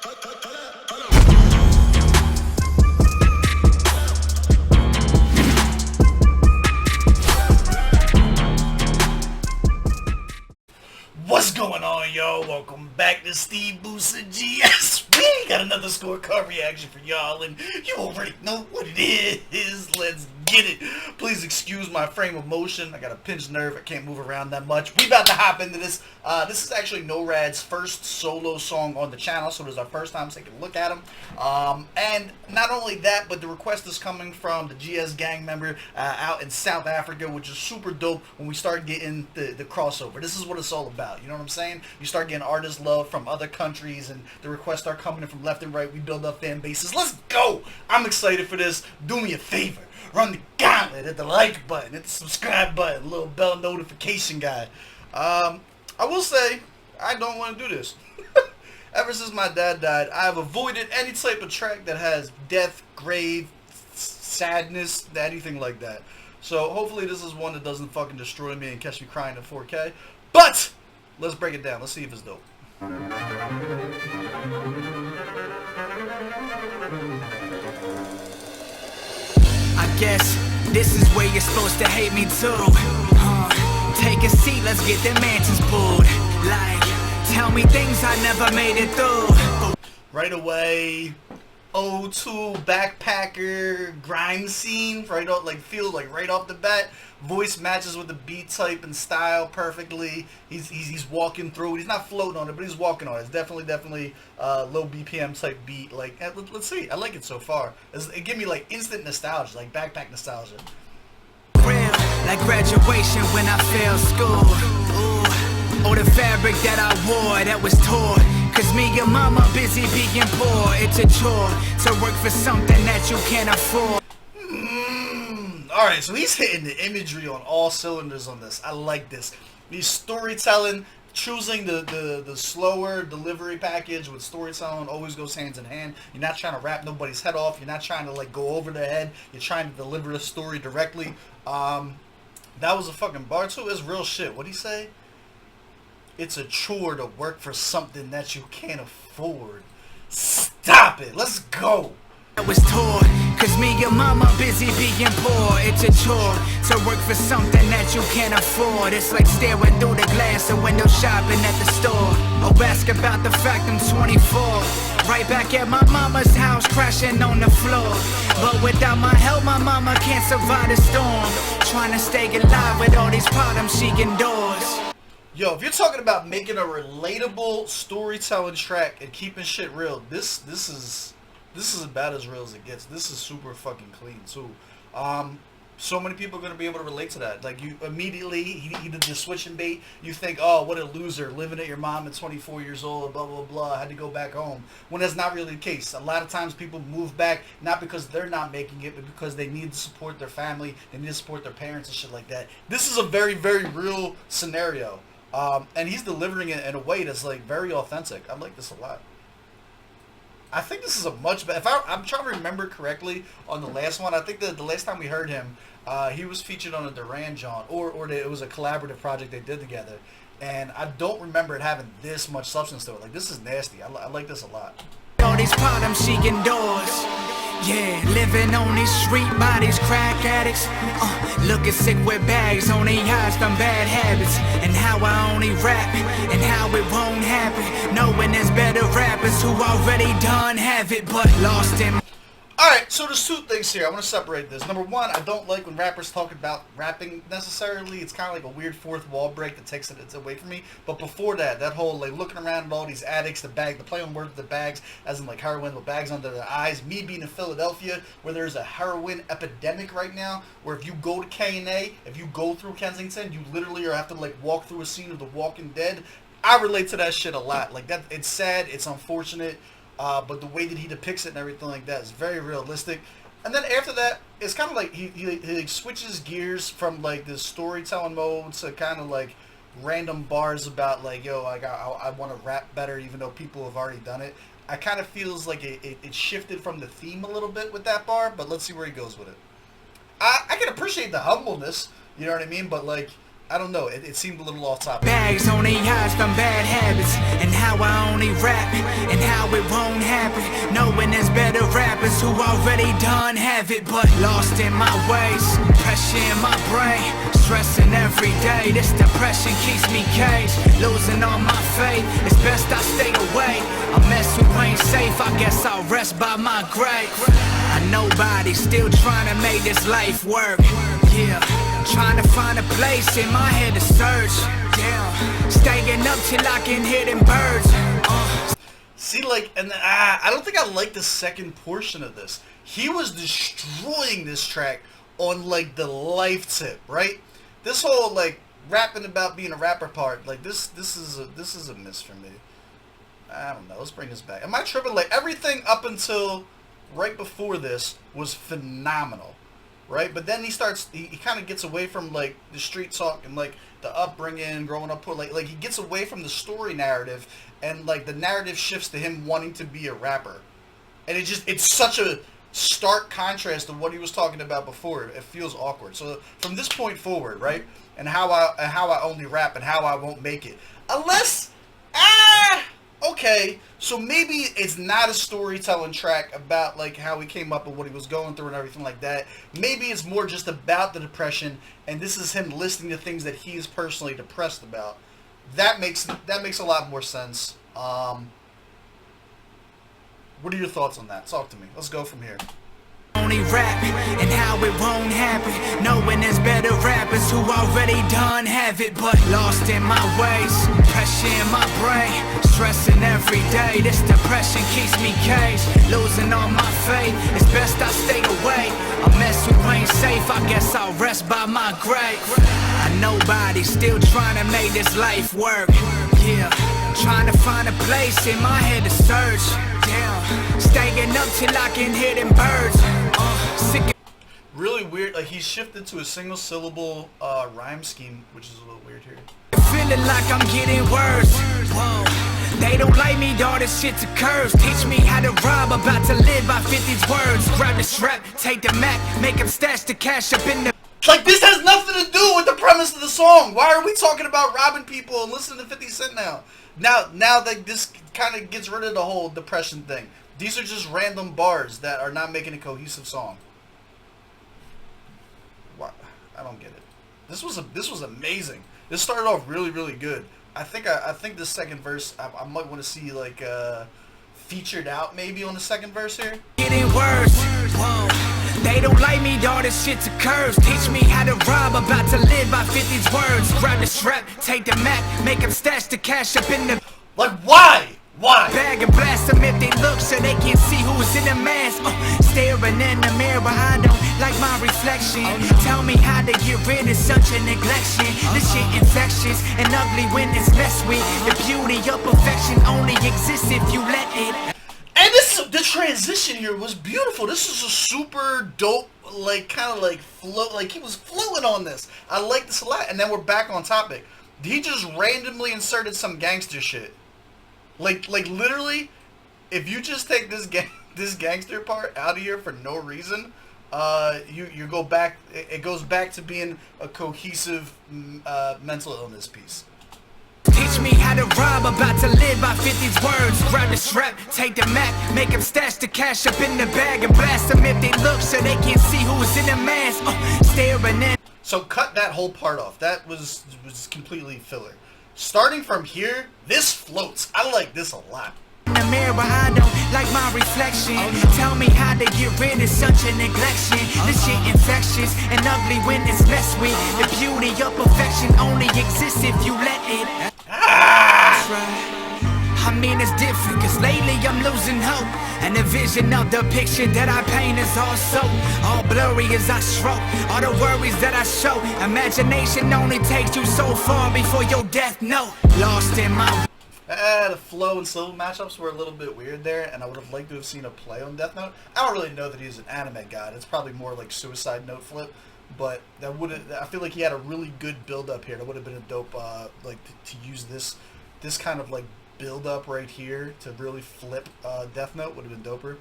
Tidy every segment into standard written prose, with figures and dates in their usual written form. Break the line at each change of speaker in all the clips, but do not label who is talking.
What's going on, y'all? Welcome back to SteveBussaGS. We got another scorecard reaction for y'all, and you already know what it is. Let's get it. Please excuse my frame of motion. I got a pinched nerve. I can't move around that much. We about to hop into this. This is actually Norad's first solo song on the channel, so this is our first time taking a look at him. And not only that, but the request is coming from the GS gang member out in South Africa, which is super dope when we start getting the crossover. This is what it's all about. You know what I'm saying? You start getting artist love from other countries, and the requests start coming in from left and right. We build up fan bases. Let's go! I'm excited for this. Do me a favor. Run the gauntlet, hit the like button, hit the subscribe button, little bell notification guy. I will say, I don't want to do this. Ever since my dad died, I've avoided any type of track that has death, grave, sadness, anything like that. So hopefully this is one that doesn't fucking destroy me and catch me crying in 4K. But let's break it down. Let's see if it's dope.
I guess this is where you're supposed to hate me too. Take a seat, let's get the mansions pulled. Like, tell me things I never made it through.
Right away, O2 backpacker grime scene, right off, like feel like right off the bat. Voice matches with the beat type and style perfectly. He's walking through it. He's not floating on it, but he's walking on it. It's definitely low BPM type beat. Like, let's see. I like it so far. It gives me like instant nostalgia, like backpack nostalgia.
Real, like graduation when I failed school. Ooh. Or the fabric that I wore that was torn. Cause me and mama busy being poor. It's a chore to work for something that you can't afford.
Alright, so he's hitting the imagery on all cylinders on this. I like this. He's storytelling, choosing the slower delivery package with storytelling always goes hands in hand. You're not trying to rap nobody's head off. You're not trying to like go over their head. You're trying to deliver the story directly. That was a fucking bar too. It's real shit. What'd he say? It's a chore to work for something that you can't afford. Stop it. Let's go.
I was torn, cause me and mama busy being poor. It's a chore to work for something that you can't afford. It's like staring through the glass of window shopping at the store. Oh, ask about the fact I'm 24. Right back at my mama's house, crashing on the floor. But without my help, my mama can't survive the storm. Trying to stay alive with all these problems she endures.
Yo, if you're talking about making a relatable storytelling track and keeping shit real, this is about as real as it gets. This is super fucking clean too. So many people are gonna be able to relate to that. Like, you immediately, he did the switch and bait. You think, oh, what a loser, living at your mom at 24 years old, blah blah blah. Had to go back home. When that's not really the case. A lot of times people move back not because they're not making it, but because they need to support their family, they need to support their parents and shit like that. This is a very very real scenario, and he's delivering it in a way that's like very authentic. I like this a lot. I think this is a much better. I'm trying to remember correctly on the last one. I think the last time we heard him, he was featured on a Duran John, or it was a collaborative project they did together. And I don't remember it having this much substance to it. Like, this is nasty. I like this a lot.
All these problems she endures. Yeah, living on these street bodies, crack addicts. Looking sick with bags on their eyes from bad habits. And how I only rap, and how it won't happen. Knowing there's better rappers who already done have it, but lost in.
Alright, so there's two things here. I want to separate this. Number one, I don't like when rappers talk about rapping necessarily. It's kind of like a weird fourth wall break that takes it away from me. But before that, that whole like looking around at all these addicts, the play on words with the bags, as in like heroin with bags under their eyes. Me being in Philadelphia, where there's a heroin epidemic right now, where if you go to K&A, if you go through Kensington, you literally have to like walk through a scene of The Walking Dead. I relate to that shit a lot. Like, that, it's sad, it's unfortunate. But the way that he depicts it and everything like that is very realistic. And then after that, it's kind of like he switches gears from like this storytelling mode to kind of like random bars about like, yo, like I want to rap better even though people have already done it. I kind of feels like it shifted from the theme a little bit with that bar, but let's see where he goes with it. I can appreciate the humbleness, you know what I mean? But like, I don't know. It seemed a little off topic.
Bags only hides from bad habits, and how I only rap, and how it won't happen. Knowing there's better rappers who already done have it, but lost in my ways, pressure in my brain, stressing every day. This depression keeps me caged, losing all my faith. It's best I stay away. A mess who ain't safe. I guess I'll rest by my grave. I nobody still trying to make this life work. Yeah, trying to find a place in my head to search. Yeah, staying up till I can hear them birds.
See, like, and I don't think I like the second portion of this. He was destroying this track on like the life tip, right? This whole like rapping about being a rapper part, like this is a miss for me. I don't know. Let's bring this back. Am I tripping? Like everything up until right before this was phenomenal, right? But then he starts, he kind of gets away from like the street talk and like the upbringing, growing up poor, like he gets away from the story narrative, and like the narrative shifts to him wanting to be a rapper, and it's such a stark contrast to what he was talking about before. It feels awkward. So from this point forward, right, and how I only rap and how I won't make it unless okay, so maybe it's not a storytelling track about like how he came up and what he was going through and everything like that. Maybe it's more just about the depression, and this is him listing the things that he is personally depressed about. That makes a lot more sense. What are your thoughts on that? Talk to me. Let's go from here.
Only rap, and how it won't happen. Knowing there's better rappers who already done have it, but lost in my ways, pressure in my brain, stressing every day. This depression keeps me caged, losing all my faith. It's best I stay away. A mess who ain't safe. I guess I'll rest by my grave. I nobody still trying to make this life work. Yeah, trying to find a place in my head to search. Yeah, staying up till I can hear them birds.
Really weird. Like he shifted to a single syllable rhyme scheme, which is a little weird here.
Feeling like I'm getting worse. Whoa. They don't like me, dawg, this shit's a curse. Teach me how to rob, about to live by 50's words. Grab the strap, take the Mac, make him stash the cash up in the...
Like, this has nothing to do with the premise of the song. Why are we talking about robbing people and listening to 50 Cent now? Now that this kind of gets rid of the whole depression thing. These are just random bars that are not making a cohesive song. What? I don't get it. This was amazing. This started off really, really good. I think the second verse, I might want to see like featured out maybe on the second verse here.
Getting worse. Whoa. They don't like me, dawg, this shit's a curse. Teach me how to rob, about to live by 50's words. Grab the strap, take the Mac, make him stash the cash up in the...
Like, why? Why?
Bag and blast them if they look so they can see who's in the mask. Staring in the mirror, I don't like my reflection. Tell me how to get rid of such a neglection. This shit infectious and ugly when it's messed with. The beauty of perfection only exists if you let it.
And the transition here was beautiful. This is a super dope, like kind of like flow, like he was flowing on this. I like this a lot. And then we're back on topic. He just randomly inserted some gangster shit. Like literally, if you just take this gangster part out of here for no reason, you go back. It goes back to being a cohesive mental illness piece.
Teach me how to rob, about to live by 50's words. Grab the strap, take the Mac, make him stash the cash up in the bag and blast them if they look so they can see who's in the mask. Staring in.
So cut that whole part off. That was completely filler. Starting from here, this floats. I like this a lot.
In the mirror, I don't like my reflection. Tell me how to get rid of such a neglection. This shit infectious and ugly when it's messed with. The beauty of perfection only exists if you let it. I mean it's different, cause lately I'm losing hope. And the vision of the picture that I paint is all blurry as I stroke. All the worries that I show, imagination only takes you so far before your death, no. Lost in my...
The flow and syllable matchups were a little bit weird there, and I would have liked to have seen a play on Death Note. I don't really know that he's an anime god. It's probably more like Suicide Note flip, but that would I feel like he had a really good build up here. That would have been a dope like to use this kind of like build up right here to really flip Death Note would have been doper.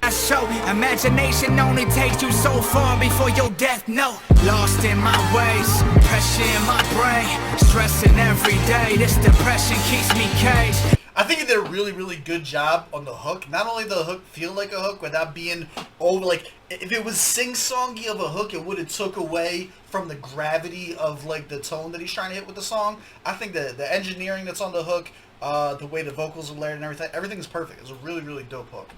I show. Imagination only takes you so far before your death note. Lost in my ways, pressure in my brain, stressing every day. This depression keeps me caged.
I think he did a really, really good job on the hook. Not only the hook feel like a hook without being over, like, if it was sing-songy of a hook, it would have took away from the gravity of, like, the tone that he's trying to hit with the song. I think the engineering that's on the hook, the way the vocals are layered and everything is perfect. It's a really, really dope hook.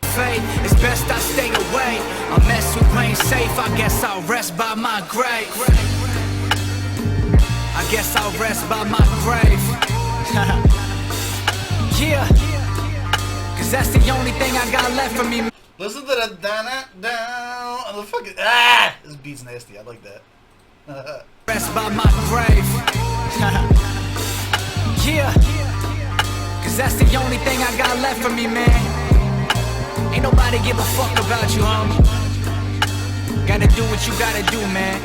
It's best I stay away. A mess who ain't safe, I guess I'll rest by my grave. I guess I'll rest by my grave. Yeah, cause that's the only thing I got left for me.
Listen to that down, the fucking this beat's nasty. I like that.
Rest by my grave. Yeah, cause that's the only thing I got left for me, man. Ain't nobody give a fuck about you, homie. Gotta do what you gotta do, man.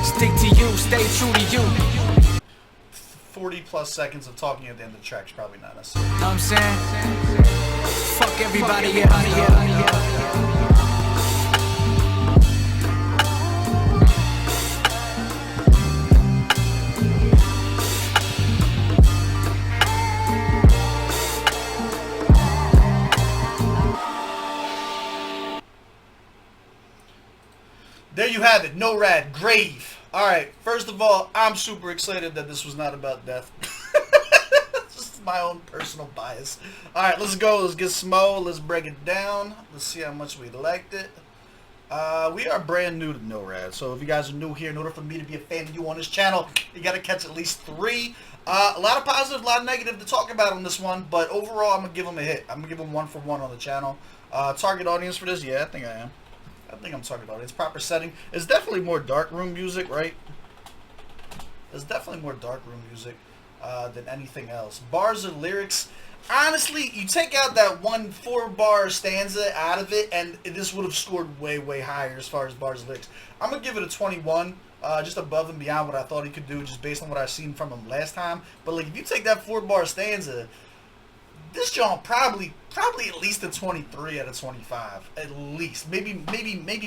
Stick to you, stay true to you.
40 plus seconds of talking at the end of the track is probably not necessary.
Know what I'm saying? Fuck everybody else.
There you have it, Norad, Grave. Alright, first of all, I'm super excited that this was not about death. Just my own personal bias. Alright, let's go. Let's get Smo. Let's break it down. Let's see how much we liked it. We are brand new to Norad, so if you guys are new here, in order for me to be a fan of you on this channel, you got to catch at least 3. A lot of positive, a lot of negative to talk about on this one, but overall, I'm going to give them a hit. I'm going to give them 1 for 1 on the channel. Target audience for this? Yeah, I think I am. I think I'm talking about it. It's proper setting. It's definitely more darkroom music, right? There's definitely more darkroom music than anything else. Bars or lyrics. Honestly, you take out that 1 4-bar stanza out of it, and this would have scored way, way higher as far as bars and lyrics. I'm going to give it a 21, just above and beyond what I thought he could do, just based on what I've seen from him last time. But like, if you take that 4-bar stanza, this joint probably at least a 23 out of 25, at least. Maybe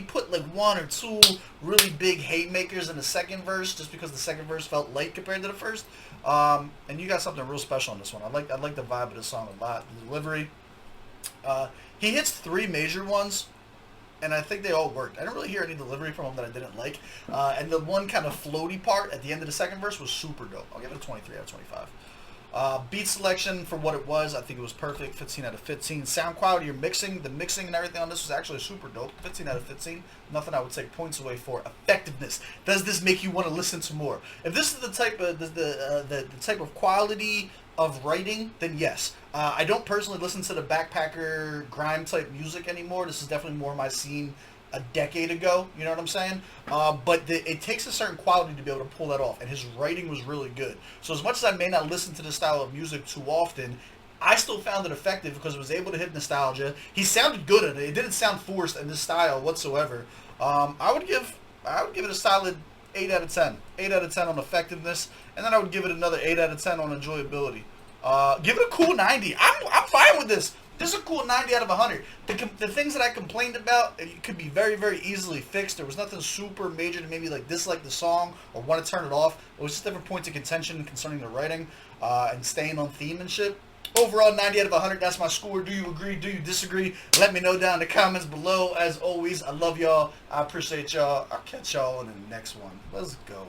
put like 1 or 2 really big haymakers in the second verse, just because the second verse felt light compared to the first. And you got something real special on this one. I like the vibe of the song a lot. The delivery. He hits 3 major ones, and I think they all worked. I didn't really hear any delivery from him that I didn't like. And the one kind of floaty part at the end of the second verse was super dope. I'll give it a 23 out of 25. Beat selection for what it was, I think it was perfect. 15 out of 15. Sound quality, your mixing, the mixing and everything on this was actually super dope. 15 out of 15. Nothing I would take points away for. Effectiveness. Does this make you want to listen to more? If this is the type of the type of quality of writing, then yes. I don't personally listen to the backpacker grime type music anymore. This is definitely more my scene a decade ago, you know what I'm saying? But it takes a certain quality to be able to pull that off, and his writing was really good. So as much as I may not listen to this style of music too often, I still found it effective because it was able to hit nostalgia. He sounded good at it. It didn't sound forced in this style whatsoever. I would give it a solid 8 out of 10. 8 out of 10 on effectiveness, and then I would give it another 8 out of 10 on enjoyability. Give it a cool 90. I'm fine with this. This is a cool 90 out of 100. The things that I complained about, it could be very, very easily fixed. There was nothing super major to maybe like dislike the song or want to turn it off. It was just different points of contention concerning the writing and staying on theme and shit. Overall, 90 out of 100. That's my score. Do you agree? Do you disagree? Let me know down in the comments below. As always, I love y'all. I appreciate y'all. I'll catch y'all in the next one. Let's go.